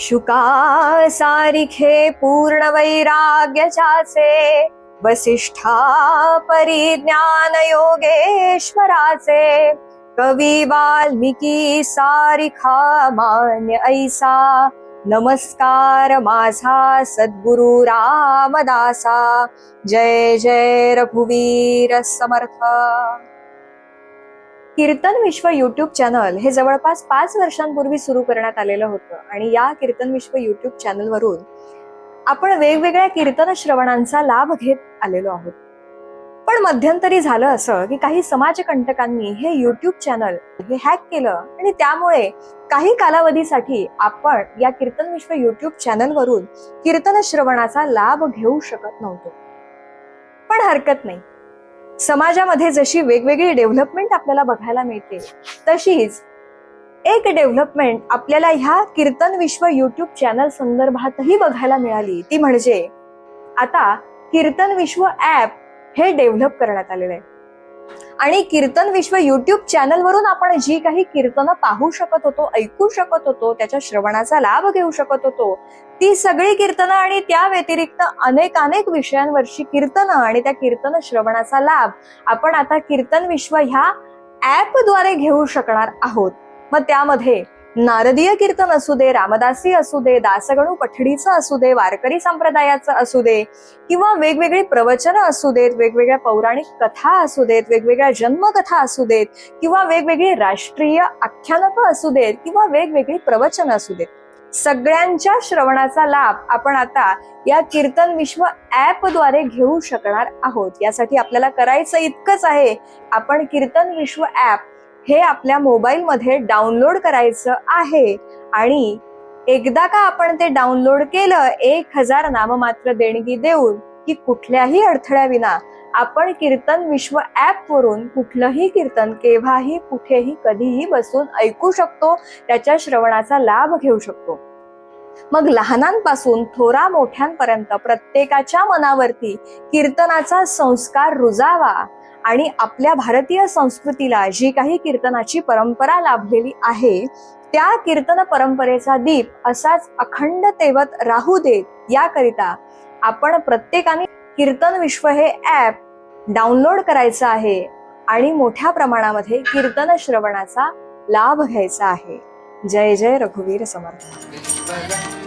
शुका सारिखे पूर्ण वैराग्याचे, वसिष्ठा परिज्ञान योगेश्वराचे, कवी वाल्मिकी सारिखा मान्य ऐसा, नमस्कार माझा सद्गुरु रामदासा। जय जय रघुवीर समर्थ। कीर्तन विश्व युट्यूब चॅनल हे जवळपास 5 वर्षांपूर्वी सुरू करण्यात आलेलं होतं आणि या कीर्तन विश्व युट्यूब चॅनलवरून आपण वेगवेगळ्या कीर्तन श्रवणांचा लाभ घेत आलेलो आहोत। पण मध्यंतरी झालं असं की काही समाजकंटकांनी हे युट्यूब चॅनल हे हॅक केलं आणि त्यामुळे काही कालावधीसाठी आपण या कीर्तन विश्व युट्यूब चॅनलवरून कीर्तन श्रवणाचा लाभ घेऊ शकत नव्हतो। पण हरकत नाही, समाजामध्ये जशी वेगवेगळी डेव्हलपमेंट आपल्याला बघायला मिळते तशीच एक डेव्हलपमेंट आपल्याला ह्या कीर्तन विश्व युट्यूब चॅनल संदर्भातही बघायला मिळाली। ती म्हणजे आता कीर्तन विश्व ऍप हे डेव्हलप करण्यात आलेलं आहे आणि कीर्तन विश्व युट्यूब चॅनल वरून आपण जी काही कीर्तनं पाहू शकत होतो, ऐकू शकत होतो, त्याच्या श्रवणाचा लाभ घेऊ शकत होतो, ती सगळी कीर्तनं आणि त्या व्यतिरिक्त अनेक विषयांवरची कीर्तनं आणि त्या कीर्तन श्रवणाचा लाभ आपण आता कीर्तन विश्व ह्या ऍपद्वारे घेऊ शकणार आहोत। मग त्यामध्ये नारदीय कीर्तन असू दे, रामदासी असू दे, दासगणू पठडीचं असू दे, वारकरी संप्रदायाचं असू दे, किंवा वेगवेगळी प्रवचनं असू देत, वेगवेगळ्या पौराणिक कथा असू देत, वेगवेगळ्या जन्मकथा असू देत, किंवा वेगवेगळी राष्ट्रीय आख्यानकं असू देत, किंवा वेगवेगळी प्रवचनं असू देत, सगळ्यांच्या श्रवणाचा लाभ आपण आता या कीर्तन विश्व ऍपद्वारे घेऊ शकणार आहोत। यासाठी आपल्याला करायचं इतकंच आहे, आपण कीर्तन विश्व ऍप हे आपल्या मोबाईल मध्ये डाउनलोड करायचं आहे आणि एकदा का आपण ते डाउनलोड केलं, 1000 नाममात्र देणगी देऊन की कुठल्याही अडथळ्याविना आपण कीर्तन विश्व ऍप वरून कुठलंही कीर्तन केव्हाही कुठेही कधीही बसून ऐकू शकतो, त्याच्या श्रवणाचा लाभ घेऊ शकतो। मग लहानांपासून थोरा मोठ्यांपर्यंत प्रत्येकाच्या मनावरती कीर्तनाचा संस्कार रुजावा आणि आपल्या भारतीय संस्कृतीला जी काही कीर्तनाची परंपरा लाभलेली आहे त्या कीर्तन परंपरेचा दीप असाच अखंड तेवत राहू देत, याकरिता आपण प्रत्येकाने कीर्तन विश्व हे ऍप डाउनलोड करायचं आहे आणि मोठ्या प्रमाणामध्ये कीर्तन श्रवणाचा लाभ घ्यायचा आहे। जय जय रघुवीर समर्थ।